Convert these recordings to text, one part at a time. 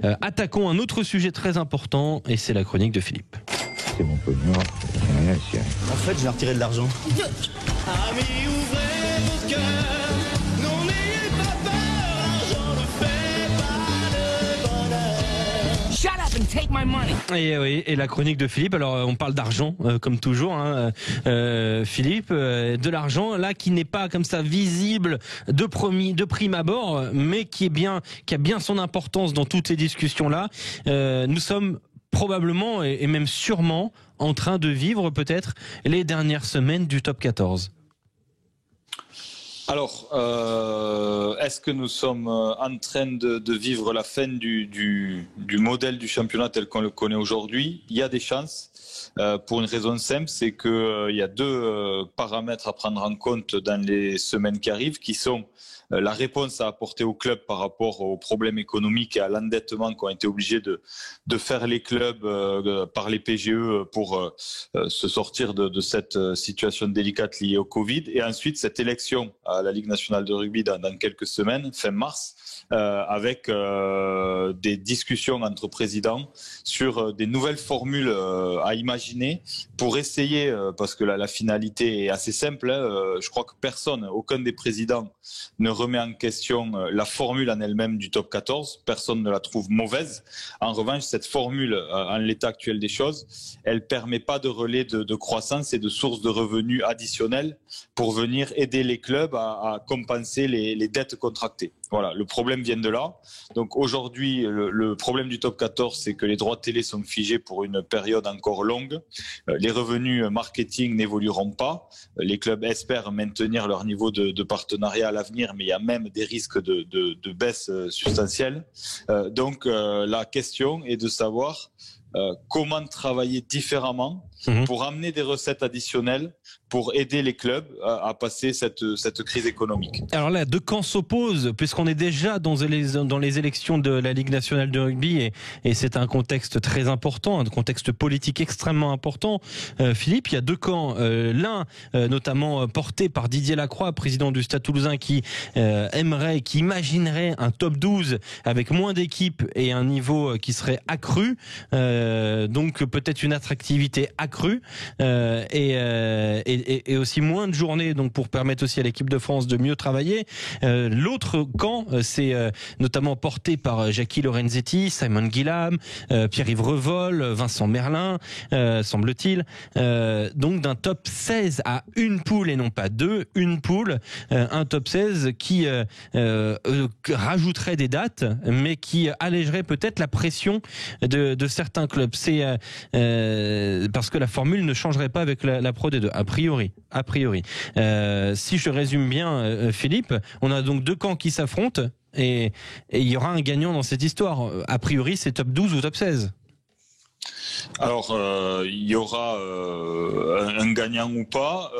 Attaquons un autre sujet très important et c'est la chronique de Philippe. C'est mon pognon. En fait, je vais retirer de l'argent. Amis, ouvrez vos cœurs, non n'ayez pas peur, l'argent ne fait pas le bonheur. Shut up and take my money. Et oui, et la chronique de Philippe. Alors on parle d'argent comme toujours, hein, Philippe, de l'argent là qui n'est pas comme ça visible de prime abord, mais qui a bien son importance dans toutes ces discussions là. Nous sommes probablement et même sûrement en train de vivre peut-être les dernières semaines du top 14. Alors, est-ce que nous sommes en train de vivre la fin du modèle du championnat tel qu'on le connaît aujourd'hui? Il y a des chances, pour une raison simple, c'est qu'il y a deux paramètres à prendre en compte dans les semaines qui arrivent, qui sont la réponse à apporter au club par rapport aux problèmes économiques et à l'endettement qu'ont été obligés de faire les clubs par les PGE pour se sortir de cette situation délicate liée au Covid. Et ensuite, cette élection à la Ligue nationale de rugby dans quelques semaines, fin mars, avec des discussions entre présidents sur des nouvelles formules à imaginer pour essayer, parce que la finalité est assez simple, je crois que aucun des présidents ne remet en question la formule en elle-même du top 14, personne ne la trouve mauvaise. En revanche, cette formule, en l'état actuel des choses, elle permet pas de relais de croissance et de sources de revenus additionnels pour venir aider les clubs à compenser les dettes contractées. Voilà, le problème vient de là. Donc aujourd'hui, le problème du top 14, c'est que les droits télé sont figés pour une période encore longue. Les revenus marketing n'évolueront pas. Les clubs espèrent maintenir leur niveau de partenariat à l'avenir, mais il y a même des risques de baisse substantielle. Donc la question est de savoir comment travailler différemment pour amener des recettes additionnelles pour aider les clubs à passer cette crise économique. Alors là, deux camps s'opposent, puisqu'on est déjà dans les élections de la Ligue nationale de rugby, et c'est un contexte très important, un contexte politique extrêmement important. Philippe, il y a deux camps. L'un, notamment porté par Didier Lacroix, président du Stade Toulousain, qui qui imaginerait un top 12 avec moins d'équipes et un niveau qui serait accru, donc peut-être une attractivité accrue, et aussi moins de journées, donc pour permettre aussi à l'équipe de France de mieux travailler. L'autre camp, c'est notamment porté par Jackie Lorenzetti, Simon Guillam, Pierre-Yves Revol, Vincent Merlin, semble-t-il. Donc d'un top 16 à une poule et non pas deux, une poule, un top 16 qui rajouterait des dates, mais qui allégerait peut-être la pression de certains clubs. C'est parce que la formule ne changerait pas avec la Pro D2, a priori. Si je résume bien, Philippe, on a donc deux camps qui s'affrontent et il y aura un gagnant dans cette histoire. A priori, c'est top 12 ou top 16. Alors, il y aura un gagnant ou pas.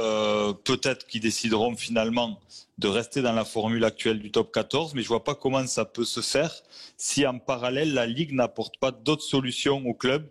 Peut-être qu'ils décideront finalement de rester dans la formule actuelle du top 14, mais je vois pas comment ça peut se faire si en parallèle la Ligue n'apporte pas d'autres solutions au club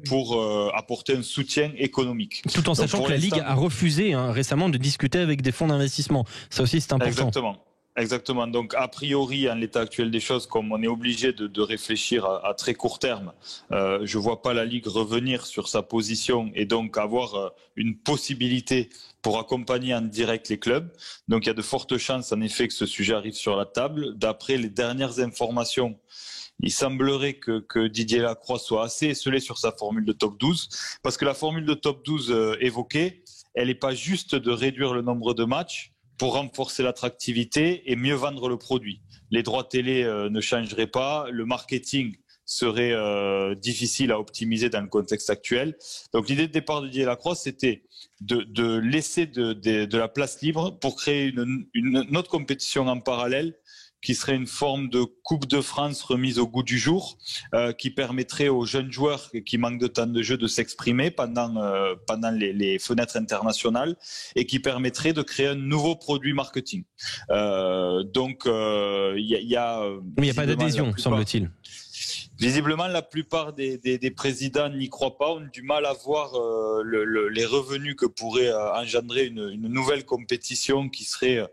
pour apporter un soutien économique. Tout en sachant que la Ligue a refusé récemment de discuter avec des fonds d'investissement. Ça aussi, c'est important. Exactement. Donc, a priori, en l'état actuel des choses, comme on est obligé de réfléchir à très court terme, je vois pas la Ligue revenir sur sa position et donc avoir une possibilité pour accompagner en direct les clubs. Donc, il y a de fortes chances, en effet, que ce sujet arrive sur la table. D'après les dernières informations, il semblerait que Didier Lacroix soit assez esselé sur sa formule de top 12, parce que la formule de top 12 évoquée, elle n'est pas juste de réduire le nombre de matchs pour renforcer l'attractivité et mieux vendre le produit. Les droits télé ne changeraient pas, le marketing serait difficile à optimiser dans le contexte actuel. Donc l'idée de départ de Didier Lacroix, c'était de laisser de la place libre pour créer une autre compétition en parallèle qui serait une forme de Coupe de France remise au goût du jour, qui permettrait aux jeunes joueurs qui manquent de temps de jeu de s'exprimer pendant les fenêtres internationales et qui permettrait de créer un nouveau produit marketing. Donc, il y a... Mais il n'y a pas d'adhésion, semble-t-il. Visiblement, la plupart des présidents n'y croient pas, ont du mal à voir les revenus que pourrait engendrer une nouvelle compétition qui serait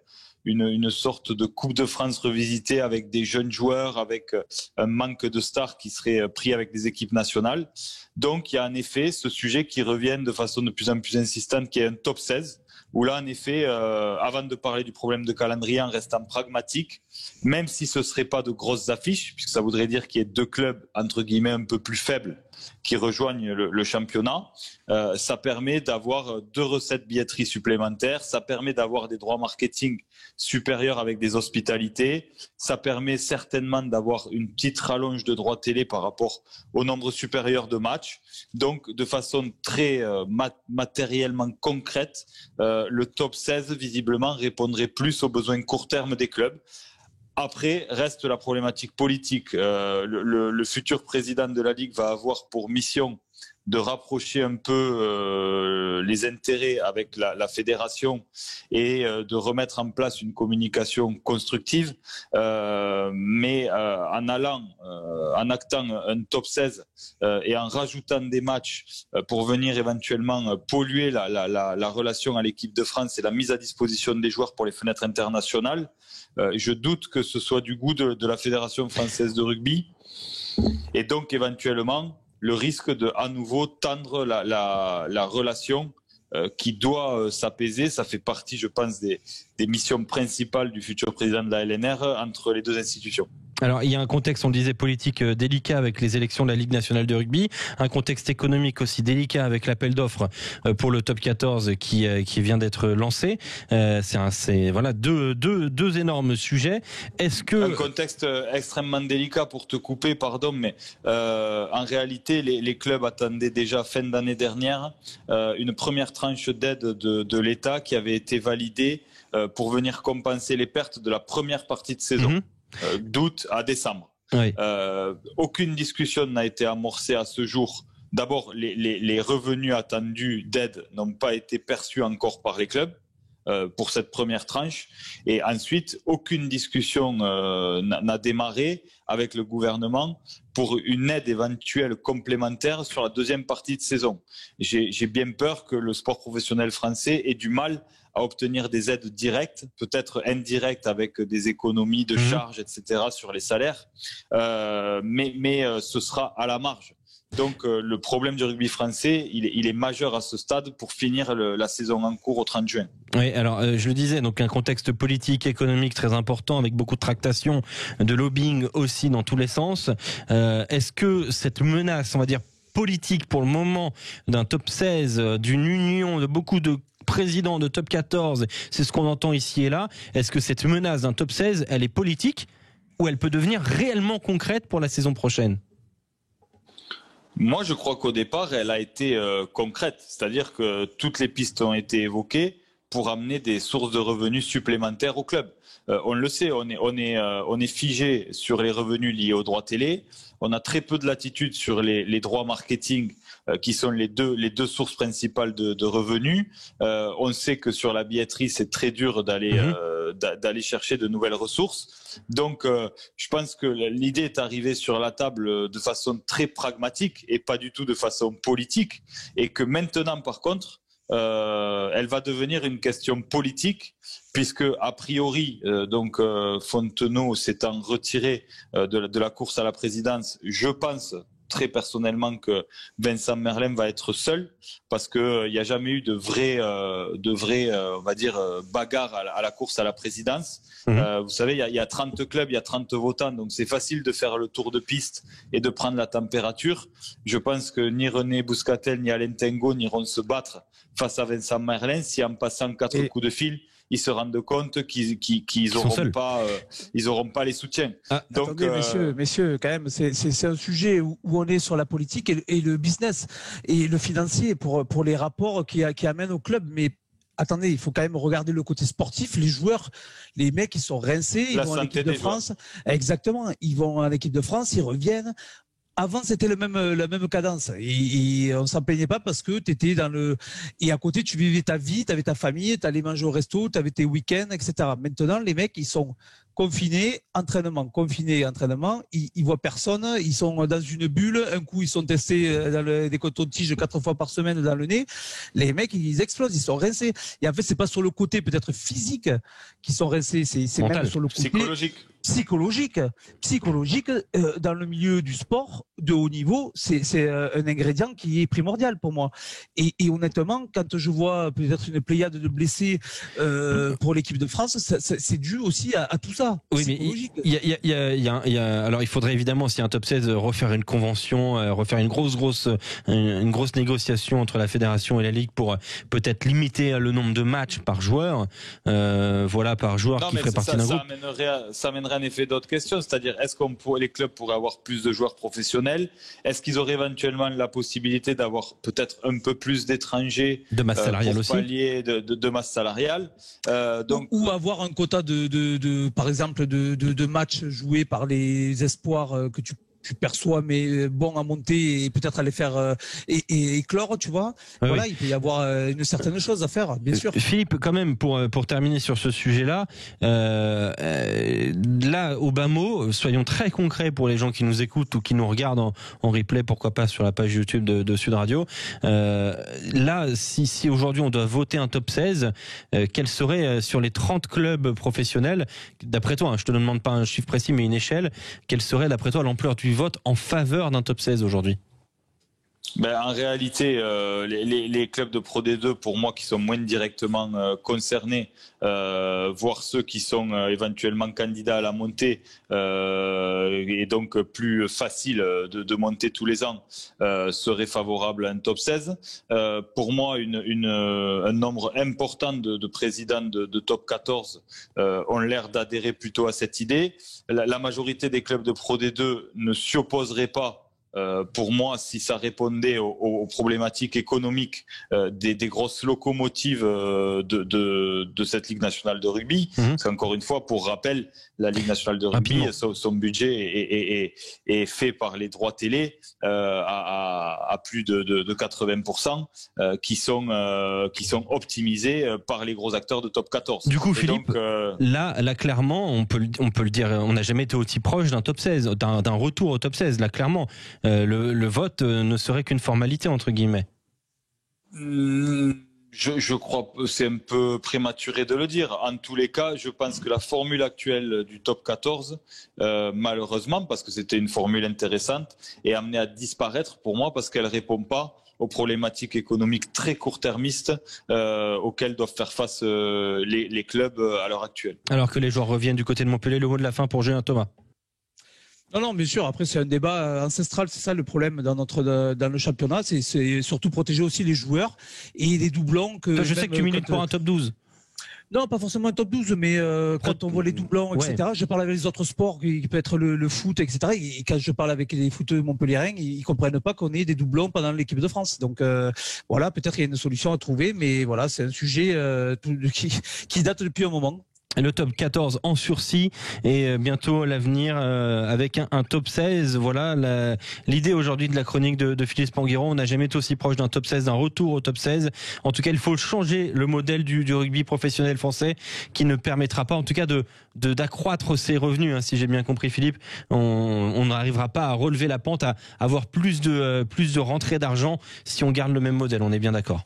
une sorte de Coupe de France revisitée avec des jeunes joueurs, avec un manque de stars qui seraient pris avec des équipes nationales. Donc il y a en effet ce sujet qui revient de façon de plus en plus insistante, qui est un top 16. Où là, en effet, avant de parler du problème de calendrier, en restant pragmatique, même si ce ne serait pas de grosses affiches, puisque ça voudrait dire qu'il y ait 2 clubs, entre guillemets, un peu plus faibles qui rejoignent le championnat, ça permet d'avoir 2 recettes billetterie supplémentaires, ça permet d'avoir des droits marketing supérieurs avec des hospitalités, ça permet certainement d'avoir une petite rallonge de droits télé par rapport au nombre supérieur de matchs. Donc, de façon très matériellement concrète, le top 16, visiblement, répondrait plus aux besoins court terme des clubs. Après, reste la problématique politique. Le futur président de la Ligue va avoir pour mission de rapprocher un peu les intérêts avec la fédération et de remettre en place une communication constructive. Mais en actant un top 16 et en rajoutant des matchs pour venir éventuellement polluer la relation à l'équipe de France et la mise à disposition des joueurs pour les fenêtres internationales, je doute que ce soit du goût de la Fédération française de rugby. Et donc, éventuellement, le risque de, à nouveau, tendre la relation qui doit s'apaiser. Ça fait partie, je pense, des missions principales du futur président de la LNR entre les 2 institutions. Alors, il y a un contexte, on le disait, politique délicat avec les élections de la Ligue nationale de rugby, un contexte économique aussi délicat avec l'appel d'offres pour le top 14 qui vient d'être lancé. C'est voilà deux énormes sujets. Est-ce que un contexte extrêmement délicat, pour te couper, pardon, mais en réalité, les clubs attendaient déjà fin d'année dernière une première tranche d'aide de l'État qui avait été validée pour venir compenser les pertes de la première partie de saison. D'août à décembre. Oui. Aucune discussion n'a été amorcée à ce jour. D'abord, les revenus attendus d'aide n'ont pas été perçus encore par les clubs pour cette première tranche. Et ensuite, aucune discussion n'a démarré avec le gouvernement pour une aide éventuelle complémentaire sur la deuxième partie de saison. J'ai bien peur que le sport professionnel français ait du mal à obtenir des aides directes, peut-être indirectes avec des économies de charges, etc. sur les salaires, mais ce sera à la marge. Donc le problème du rugby français, il est majeur à ce stade pour finir la saison en cours au 30 juin. Oui, alors je le disais, donc un contexte politique, économique très important avec beaucoup de tractations, de lobbying aussi dans tous les sens. Est-ce que cette menace, on va dire politique pour le moment, d'un top 16, d'une union de beaucoup de président de top 14, c'est ce qu'on entend ici et là. Est-ce que cette menace d'un top 16, elle est politique ou elle peut devenir réellement concrète pour la saison prochaine ? Moi, je crois qu'au départ, elle a été concrète. C'est-à-dire que toutes les pistes ont été évoquées pour amener des sources de revenus supplémentaires au club. On le sait, on est figé sur les revenus liés aux droits télé. On a très peu de latitude sur les droits marketing qui sont les deux sources principales de revenus. On sait que sur la billetterie, c'est très dur d'aller chercher de nouvelles ressources. Donc, je pense que l'idée est arrivée sur la table de façon très pragmatique et pas du tout de façon politique. Et que maintenant, par contre, elle va devenir une question politique puisque a priori Fontenot s'étant retiré de la course à la présidence, je pense très personnellement que Vincent Merlin va être seul parce que il n'y a jamais eu de vraie on va dire bagarre à la course à la présidence. Vous savez, il y a 30 clubs, il y a 30 votants, donc c'est facile de faire le tour de piste et de prendre la température. Je pense que ni René Bouscatel ni Alain Tengo n'iront se battre face à Vincent Merlin si en passant 4 coups de fil ils se rendent compte qu'ils auront pas les soutiens. Donc, attendez, messieurs, quand même, c'est un sujet où on est sur la politique et le business et le financier pour les rapports qui amènent au club. Mais attendez, il faut quand même regarder le côté sportif. Les joueurs, les mecs, ils sont rincés, ils vont à l'équipe de France. Exactement, ils vont à l'équipe de France, ils reviennent. Avant, c'était la même cadence. Et on s'en plaignait pas parce que t'étais et à côté, tu vivais ta vie, t'avais ta famille, t'allais manger au resto, t'avais tes week-ends, etc. Maintenant, les mecs, ils sont confinés, entraînement. Ils voient personne, ils sont dans une bulle. Un coup, ils sont testés dans des cotons-tiges 4 fois par semaine dans le nez. Les mecs, ils explosent, ils sont rincés. Et en fait, c'est pas sur le côté peut-être physique qu'ils sont rincés, c'est même sur le côté psychologique. Dans le milieu du sport de haut niveau, c'est un ingrédient qui est primordial pour moi. Et honnêtement, quand je vois peut-être une pléiade de blessés pour l'équipe de France, c'est dû aussi à tout ça. Oui, mais alors il faudrait évidemment, si un top 16, refaire une convention, refaire une grosse négociation entre la fédération et la ligue pour peut-être limiter le nombre de matchs par joueur, par joueur qui ferait partie d'un groupe. Ça amènerait en effet d'autres questions, c'est-à-dire est-ce les clubs pourraient avoir plus de joueurs professionnels? Est-ce qu'ils auraient éventuellement la possibilité d'avoir peut-être un peu plus d'étrangers de masse salariale pour aussi, pallier de masse salariale, ou avoir un quota par exemple de matchs joués par les espoirs que tu perçois, mais bon à monter et peut-être à les faire et éclore, tu vois. Oui, voilà, oui. Il peut y avoir une certaine chose à faire, bien sûr. Philippe, quand même, pour terminer sur ce sujet-là, là, au bas mot, soyons très concrets pour les gens qui nous écoutent ou qui nous regardent en replay, pourquoi pas sur la page YouTube de Sud Radio. Là, si aujourd'hui on doit voter un top 16, quel serait sur les 30 clubs professionnels, d'après toi, je te demande pas un chiffre précis, mais une échelle, quelle serait d'après toi l'ampleur du vote en faveur d'un top 16 aujourd'hui? En réalité, les clubs de Pro D2, pour moi, qui sont moins directement concernés, voire ceux qui sont éventuellement candidats à la montée, et donc plus facile de monter tous les ans, seraient favorables à un top 16. Pour moi, un nombre important de présidents de top 14 ont l'air d'adhérer plutôt à cette idée. La majorité des clubs de Pro D2 ne s'y opposeraient pas. Pour moi, si ça répondait aux problématiques économiques des grosses locomotives de cette Ligue nationale de rugby, parce qu'encore une fois, pour rappel, la Ligue nationale de rugby, son budget est fait par les droits télé à plus de 80%, qui sont optimisés par les gros acteurs de top 14. Du coup, Philippe, là clairement, on peut le dire, on n'a jamais été aussi proche d'un top 16, d'un retour au top 16. Là, clairement, le vote ne serait qu'une formalité, entre guillemets. Je crois que c'est un peu prématuré de le dire. En tous les cas, je pense que la formule actuelle du top 14, malheureusement, parce que c'était une formule intéressante, est amenée à disparaître pour moi parce qu'elle ne répond pas aux problématiques économiques très court-termistes auxquelles doivent faire face les clubs à l'heure actuelle. Alors que les joueurs reviennent du côté de Montpellier, le mot de la fin pour Julien Thomas. Non, bien sûr. Après, c'est un débat ancestral. C'est ça le problème dans le championnat. C'est surtout protéger aussi les joueurs et les doublons. Toi, je sais que tu milites pour un top 12. Non, pas forcément un top 12, mais quand on voit les doublons, etc., ouais. Je parle avec les autres sports, qui peut être le foot, etc., et quand je parle avec les footeux montpelliérains, ils comprennent pas qu'on ait des doublons pendant l'équipe de France. Donc voilà, peut-être qu'il y a une solution à trouver, mais voilà, c'est un sujet qui date depuis un moment. Le top 14 en sursis et bientôt l'avenir avec un top 16. Voilà l'idée aujourd'hui de la chronique de Philippe Spanguero. On n'a jamais été aussi proche d'un top 16, d'un retour au top 16. En tout cas, il faut changer le modèle du rugby professionnel français qui ne permettra pas, en tout cas, d'accroître ses revenus. Hein, si j'ai bien compris, Philippe, on n'arrivera pas à relever la pente, à avoir plus de rentrées d'argent si on garde le même modèle. On est bien d'accord.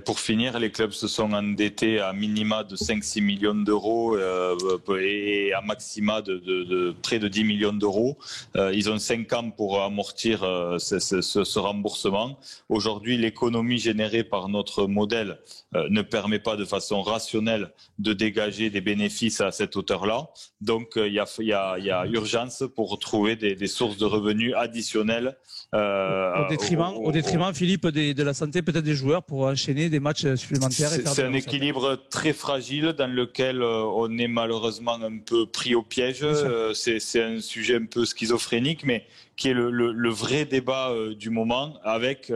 Pour finir, les clubs se sont endettés à minima de 5-6 millions d'euros et à maxima de près de 10 millions d'euros. Ils ont 5 ans pour amortir ce remboursement. Aujourd'hui, l'économie générée par notre modèle ne permet pas de façon rationnelle de dégager des bénéfices à cette hauteur-là. Donc, il y a urgence pour retrouver des sources de revenus additionnelles. Au détriment, Philippe, de la santé peut-être des joueurs pour enchaîner des matchs supplémentaires. C'est un équilibre très fragile dans lequel on est malheureusement un peu pris au piège. C'est un sujet un peu schizophrénique, mais qui est le vrai débat du moment, avec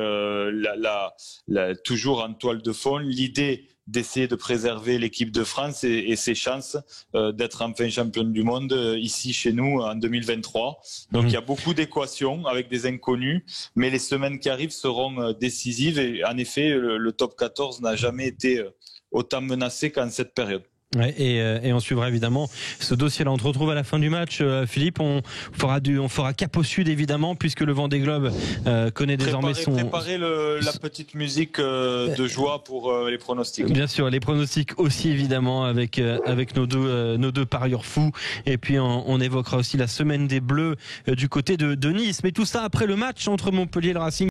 toujours en toile de fond l'idée d'essayer de préserver l'équipe de France et ses chances d'être enfin championne du monde ici chez nous en 2023. Donc il y a beaucoup d'équations avec des inconnus, mais les semaines qui arrivent seront décisives et en effet le top 14 n'a jamais été autant menacé qu'en cette période. Ouais, et on suivra évidemment ce dossier-là. On te retrouve à la fin du match, Philippe. On fera cap au sud évidemment, puisque le Vendée Globe connaît désormais son. Préparer la petite musique de joie pour les pronostics. Bien sûr, les pronostics aussi évidemment avec nos deux parieurs fous. Et puis on évoquera aussi la semaine des Bleus du côté de Nice. Mais tout ça après le match entre Montpellier et le Racing.